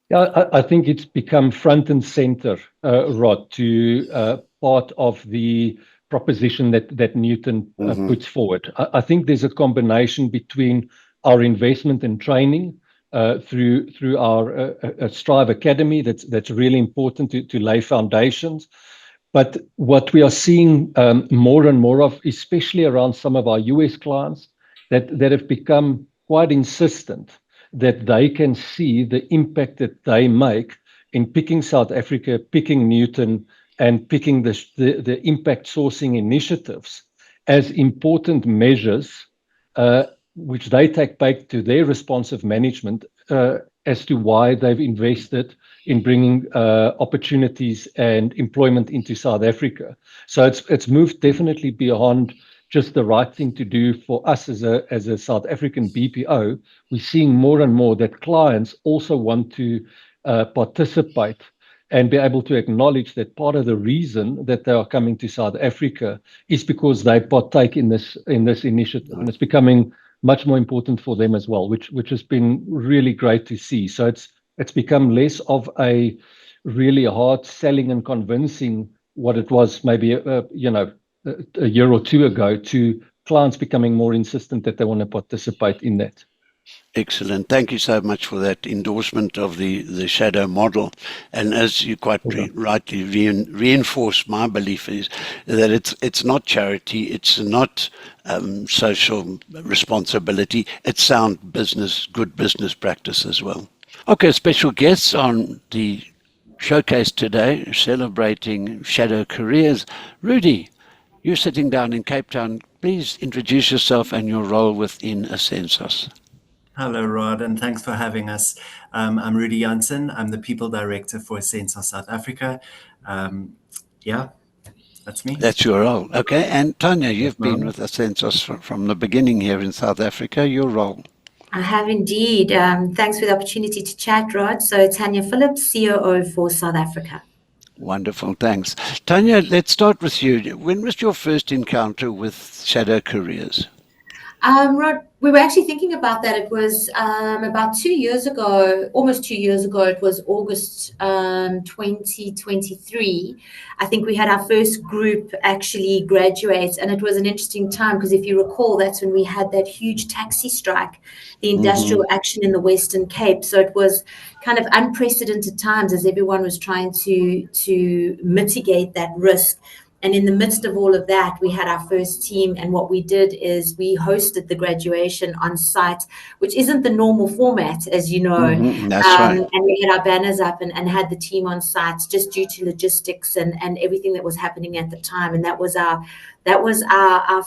Yeah, I think it's become front and center, Rod, to part of the proposition that Nutun puts forward. I think there's a combination between our investment in training through our Strive Academy that's really important to lay foundations. But what we are seeing more and more of, especially around some of our US clients, that have become quite insistent that they can see the impact that they make in picking South Africa, picking Nutun, and picking the impact sourcing initiatives as important measures, which they take back to their responsive management as to why they've invested in bringing opportunities and employment into South Africa. So it's moved definitely beyond just the right thing to do for us as a South African BPO. We're seeing more and more that clients also want to participate and be able to acknowledge that part of the reason that they are coming to South Africa is because they partake in this initiative, and it's becoming much more important for them as well, which has been really great to see. So it's become less of a really hard selling and convincing what it was maybe a year or two ago, to clients becoming more insistent that they want to participate in that. Excellent. Thank you so much for that endorsement of the shadow model. And as you quite rightly reinforce, my belief is that it's not charity, it's not social responsibility, it's sound business, good business practice as well. Okay, special guests on the showcase today, celebrating shadow careers. Rudi, you're sitting down in Cape Town. Please introduce yourself and your role within Ascensos. Hello, Rod, and thanks for having us. I'm Rudi Jansen. I'm the People Director for Ascensos South Africa. Yeah, that's me. That's your role. Okay, and Tanya, you've been with Ascensos from the beginning here in South Africa. Your role? I have indeed. Thanks for the opportunity to chat, Rod. So Tanya Phillips, COO for South Africa. Wonderful, thanks. Tanya, let's start with you. When was your first encounter with shadow careers? Rod, we were actually thinking about that. It was about 2 years ago, almost 2 years ago. It was August 2023. I think we had our first group actually graduate, and it was an interesting time because if you recall, that's when we had that huge taxi strike, the industrial action in the Western Cape. So it was kind of unprecedented times as everyone was trying to mitigate that risk. And in the midst of all of that, we had our first team. And what we did is we hosted the graduation on site, which isn't the normal format, as you know. That's right. And we had our banners up and had the team on site just due to logistics and everything that was happening at the time. And that was our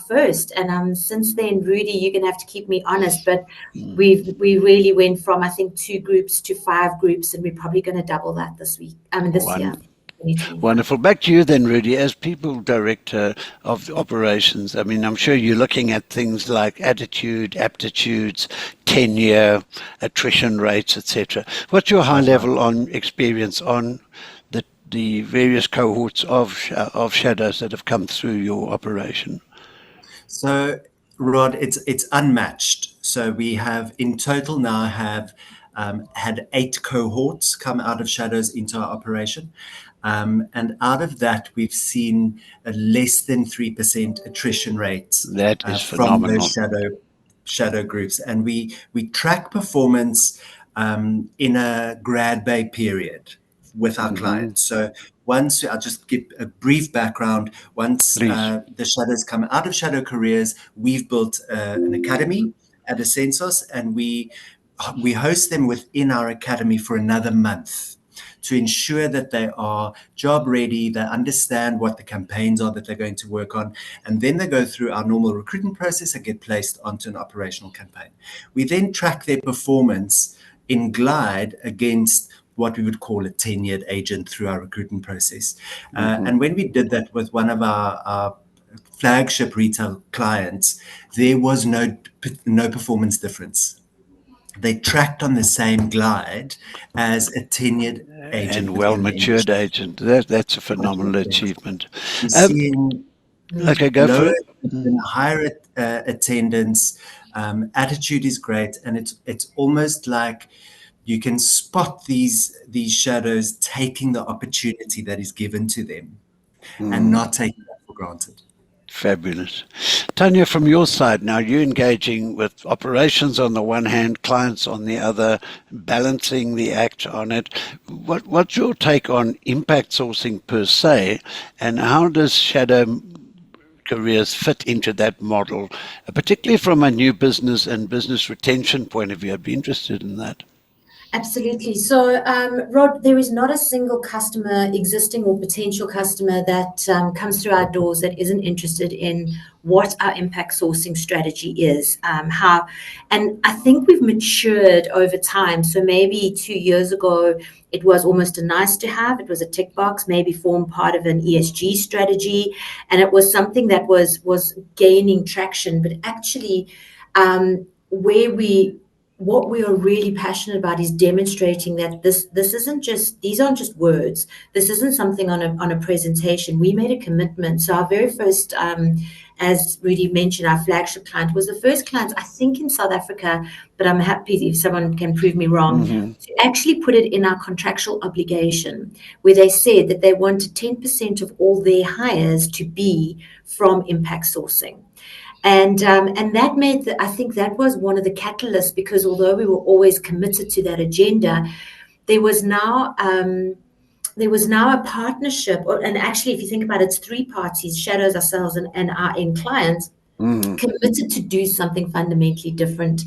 first. And since then, Rudi, you're going to have to keep me honest, but we really went from, I think, 2 groups to 5 groups, and we're probably going to double that this year. Wonderful. Back to you then, Rudi, as people director of operations. I mean, I'm sure you're looking at things like attitude, aptitudes, tenure, attrition rates, etc. What's your high level on experience on the various cohorts of shadows that have come through your operation? So, Rod, it's unmatched. So we have in total now had 8 cohorts come out of shadows into our operation. And out of that, we've seen a less than 3% attrition rates That is phenomenal. from those shadow groups. And we track performance in a grad bay period with our clients. So once, I'll just give a brief background. Once the shadows come out of shadow careers, we've built an academy at Ascensos, and we host them within our academy for another month to ensure that they are job ready, they understand what the campaigns are that they're going to work on, and then they go through our normal recruitment process and get placed onto an operational campaign. We then track their performance in Glide against what we would call a tenured agent through our recruitment process. And when we did that with one of our flagship retail clients, there was no performance difference. They tracked on the same glide as a tenured agent and well-matured agent. That's a phenomenal achievement. We're seeing Okay, go for lower it. and higher attendance. Attitude is great, and it's almost like you can spot these shadows taking the opportunity that is given to them and not taking that for granted. Fabulous. Tanya, from your side now, you're engaging with operations on the one hand, clients on the other, balancing the act on it. What's your take on impact sourcing per se, and how does shadow careers fit into that model, particularly from a new business and business retention point of view? I'd be interested in that. Absolutely. So, Rod, there is not a single customer, existing or potential customer, that comes through our doors that isn't interested in what our impact sourcing strategy is. And I think we've matured over time. So maybe 2 years ago, it was almost a nice to have. It was a tick box, maybe formed part of an ESG strategy, and it was something that was gaining traction. But actually, what we are really passionate about is demonstrating that this isn't just, these aren't just words. This isn't something on a presentation. We made a commitment. So our very first, as Rudi mentioned, our flagship client was the first client, I think, in South Africa, but I'm happy if someone can prove me wrong, to actually put it in our contractual obligation, where they said that they wanted 10% of all their hires to be from impact sourcing. And that made, I think that was one of the catalysts, because although we were always committed to that agenda, there was now a partnership, and actually, if you think about it, it's 3 parties: shadows, ourselves, and our end clients, committed to do something fundamentally different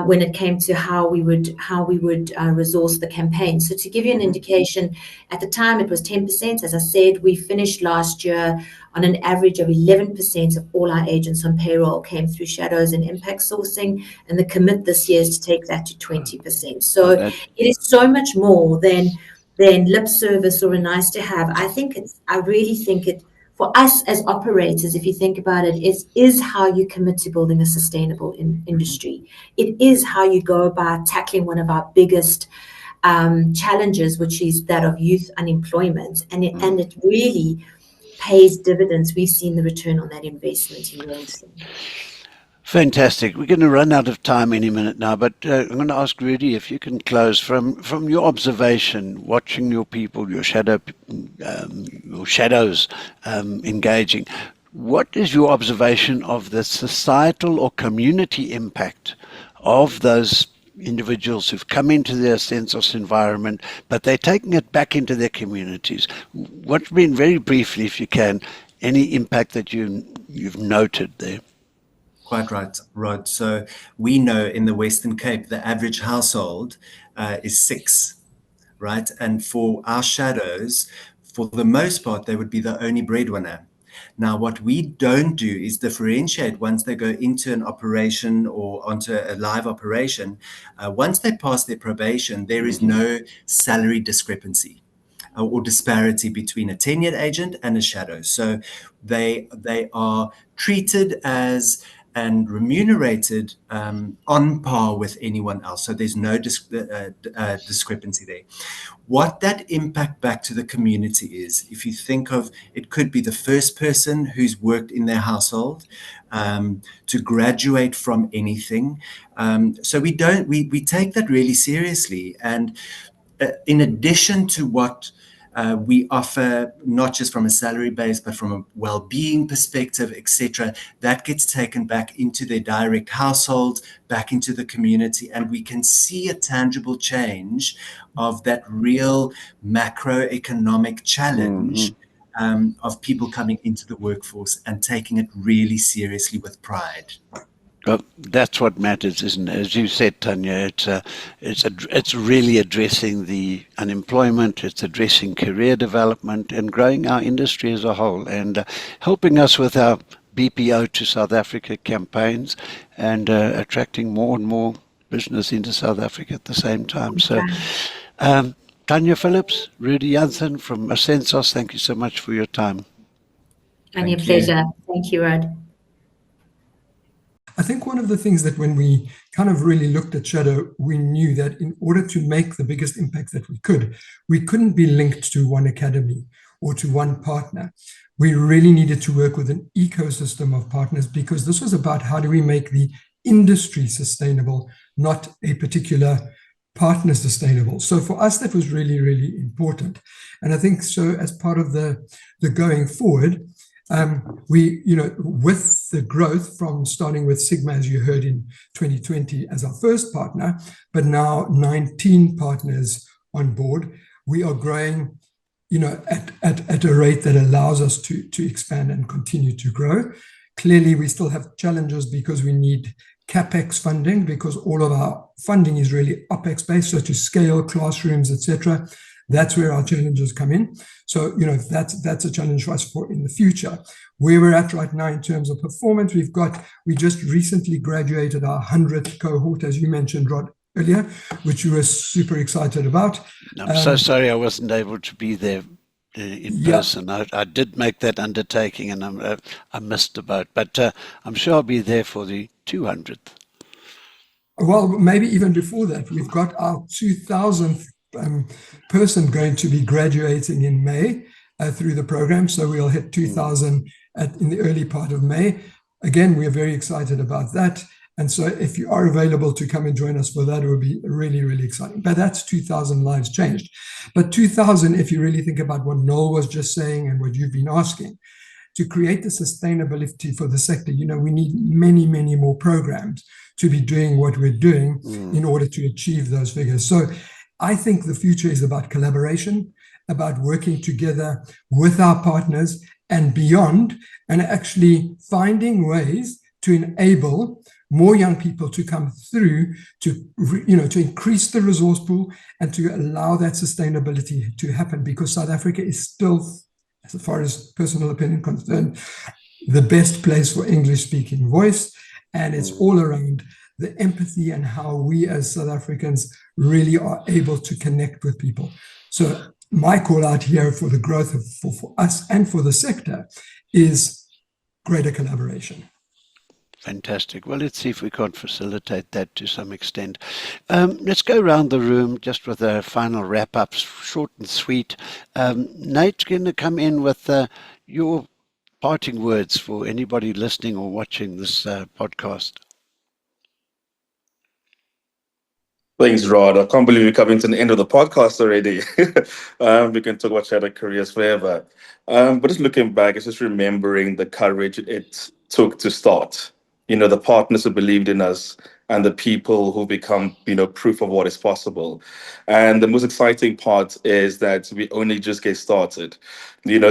when it came to how we would resource the campaign. So to give you an indication, at the time it was 10%. As I said, we finished last year on an average of 11% of all our agents on payroll came through shadows and impact sourcing, and the commit this year is to take that to 20%. So it is so much more than lip service or a nice to have. I really think it, for us as operators, if you think about it, is how you commit to building a sustainable industry. It is how you go about tackling one of our biggest challenges, which is that of youth unemployment, and it really pays dividends. We've seen the return on that investment immensely. Fantastic. We're going to run out of time any minute now, but I'm going to ask Rudi if you can close from your observation, watching your people, your shadows engaging. What is your observation of the societal or community impact of those individuals who've come into their Ascensos environment, but they're taking it back into their communities? What's been, very briefly, if you can, any impact that you've noted there? Quite right, Rod. So we know in the Western Cape, the average household is 6, right? And for our shadows, for the most part, they would be the only breadwinner. Now, what we don't do is differentiate once they go into an operation or onto a live operation. Once they pass their probation, there is no salary discrepancy or disparity between a tenured agent and a shadow. So they are treated as and remunerated on par with anyone else. So there's no discrepancy there. What that impact back to the community is, if you think of, it could be the first person who's worked in their household to graduate from anything. So we take that really seriously. And in addition to what we offer, not just from a salary base, but from a well-being perspective, etc., that gets taken back into their direct household, back into the community, and we can see a tangible change of that real macroeconomic challenge of people coming into the workforce and taking it really seriously with pride. Well, that's what matters, isn't it? As you said, Tanya, it's really addressing the unemployment, it's addressing career development and growing our industry as a whole, and helping us with our BPO to South Africa campaigns and attracting more and more business into South Africa at the same time. So, Tanya, Phillips, Rudi, Jansen from Ascensos, thank you so much for your time. Only a pleasure. Thank you, Rod. I think one of the things that when we kind of really looked at Shadow, we knew that in order to make the biggest impact that we couldn't be linked to one academy or to one partner. We really needed to work with an ecosystem of partners, because this was about how do we make the industry sustainable, not a particular partner sustainable. So for us, that was really, really important. And I think so as part of the going forward, we, with the growth from starting with Sigma, as you heard in 2020 as our first partner, but now 19 partners on board, we are growing, at a rate that allows us to expand and continue to grow. Clearly, we still have challenges because we need CapEx funding, because all of our funding is really OpEx based. So to scale classrooms, etc., that's where our challenges come in. So, that's a challenge for us in the future. Where we're at right now in terms of performance, we just recently graduated our 100th cohort, as you mentioned, Rod, earlier, which we were super excited about. I'm so sorry I wasn't able to be there in person. I did make that undertaking, and I missed the boat, but I'm sure I'll be there for the 200th. Well, maybe even before that. We've got our 2000th person going to be graduating in May through the program. So we'll hit 2000 in the early part of May. Again, we're very excited about that. And so if you are available to come and join us for that, it would be really, really exciting. But that's 2,000 lives changed. But 2,000, if you really think about what Noel was just saying and what you've been asking, to create the sustainability for the sector, we need many, many more programs to be doing what we're doing in order to achieve those figures. So I think the future is about collaboration, about working together with our partners and beyond, and actually finding ways to enable more young people to come through, to increase the resource pool and to allow that sustainability to happen, because South Africa is still, as far as personal opinion concerned, the best place for English-speaking voice. And it's all around the empathy and how we as South Africans really are able to connect with people. So my call out here for the growth for us and for the sector is greater collaboration. Fantastic. Well, let's see if we can't facilitate that to some extent. Let's go around the room just with a final wrap-up, short and sweet. Nate's going to come in with your parting words for anybody listening or watching this podcast. Thanks, Rod. I can't believe we're coming to the end of the podcast already. We can talk about shadow careers forever. But just looking back, it's just remembering the courage it took to start. The partners who believed in us and the people who become, proof of what is possible. And the most exciting part is that we only just get started.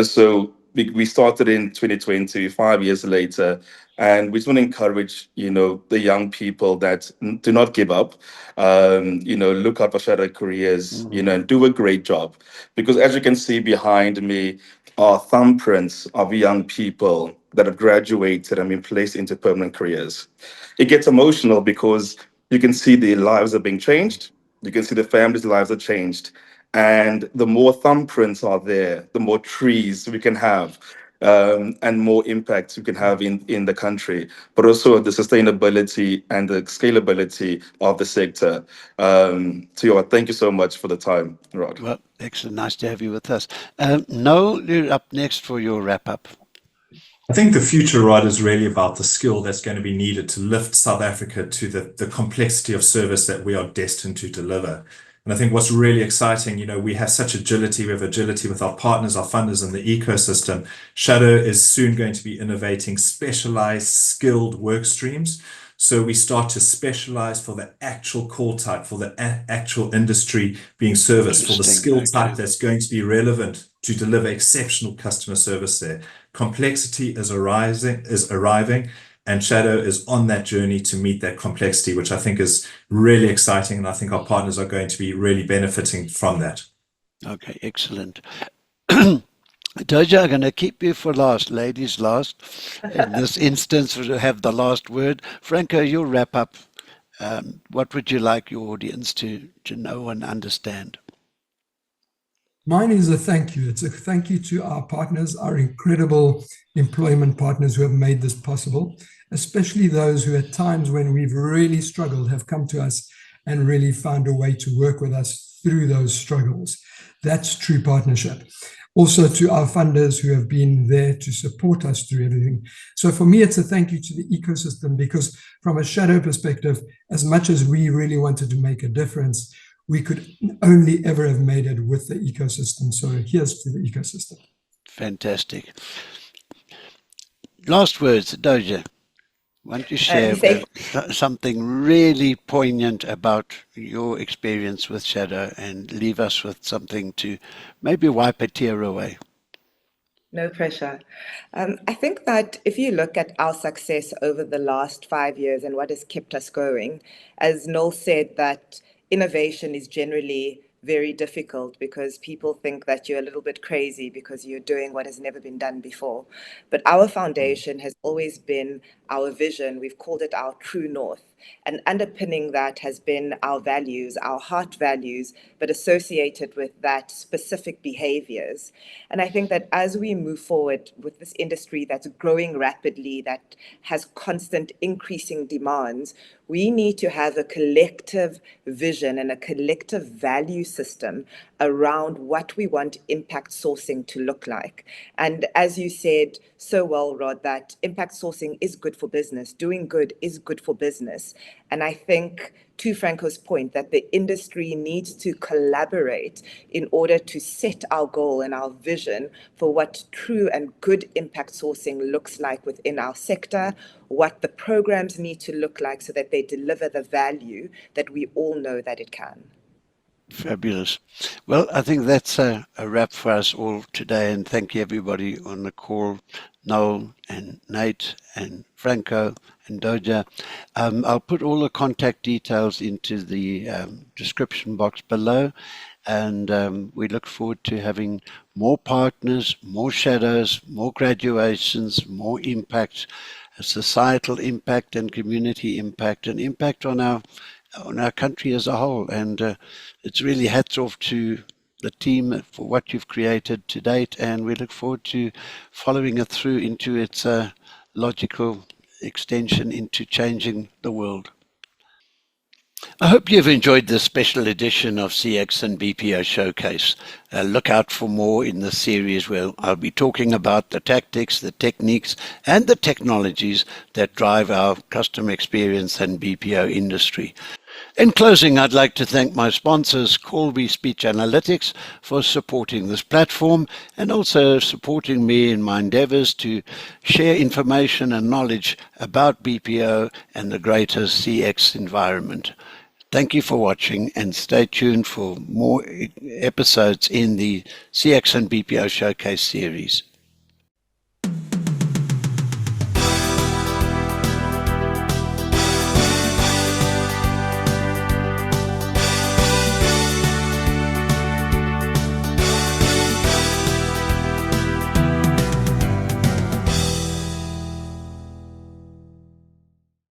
So we started in 2020, 5 years later, and we just want to encourage, the young people that do not give up, look out for shadow careers, and do a great job. Because as you can see behind me are thumbprints of young people that have graduated and been placed into permanent careers. It gets emotional because you can see their lives are being changed. You can see the families' lives are changed. And the more thumbprints are there, the more trees we can have, and more impact we can have in the country, but also the sustainability and the scalability of the sector. So thank you so much for the time, Rod. Well, excellent. Nice to have you with us. Noel, you're up next for your wrap-up. I think the future, Rod, is really about the skill that's going to be needed to lift South Africa to the complexity of service that we are destined to deliver. And I think what's really exciting, we have such agility. We have agility with our partners, our funders, and the ecosystem. Shadow is soon going to be innovating specialized, skilled work streams. So we start to specialize for the actual call type, for the actual industry being serviced, for the skill type that's going to be relevant to deliver exceptional customer service there. Complexity is arriving, and Shadow is on that journey to meet that complexity, which I think is really exciting, and I think our partners are going to be really benefiting from that. Okay, excellent. Doja, I'm going to keep you for last. Ladies last. In this instance, we'll have the last word. Franco, your wrap up. What would you like your audience to know and understand? Mine is a thank you. It's a thank you to our partners, our incredible employment partners who have made this possible, especially those who at times when we've really struggled have come to us and really found a way to work with us through those struggles. That's true partnership. Also to our funders who have been there to support us through everything. So for me, it's a thank you to the ecosystem, because from a Shadow perspective, as much as we really wanted to make a difference, we could only ever have made it with the ecosystem. So here's to the ecosystem. Fantastic. Last words, Doja. Why don't you share something really poignant about your experience with Shadow and leave us with something to maybe wipe a tear away? No pressure. I think that if you look at our success over the last 5 years and what has kept us going, as Noel said, that innovation is generally very difficult because people think that you're a little bit crazy because you're doing what has never been done before. But our foundation has always been our vision. We've called it our true north. And underpinning that has been our values, our heart values, but associated with that specific behaviors. And I think that as we move forward with this industry that's growing rapidly, that has constant increasing demands, we need to have a collective vision and a collective value system around what we want impact sourcing to look like. And as you said so well, Rod, that impact sourcing is good for business. Doing good is good for business. And I think, to Franco's point, that the industry needs to collaborate in order to set our goal and our vision for what true and good impact sourcing looks like within our sector, what the programs need to look like so that they deliver the value that we all know that it can. Fabulous. Well, I think that's a wrap for us all today, and thank you everybody on the call, Noel and Nate and Franco and Doja. I'll put all the contact details into the description box below, and we look forward to having more partners, more shadows, more graduations, more impact, societal impact and community impact, and impact on our country as a whole. And it's really hats off to the team for what you've created to date, and we look forward to following it through into its logical extension into changing the world. I hope you've enjoyed this special edition of CX and BPO Showcase. Look out for more in the series where I'll be talking about the tactics, the techniques, and the technologies that drive our customer experience and BPO industry. In closing, I'd like to thank my sponsors, Colby Speech Analytics, for supporting this platform and also supporting me in my endeavors to share information and knowledge about BPO and the greater CX environment. Thank you for watching and stay tuned for more episodes in the CX and BPO Showcase series.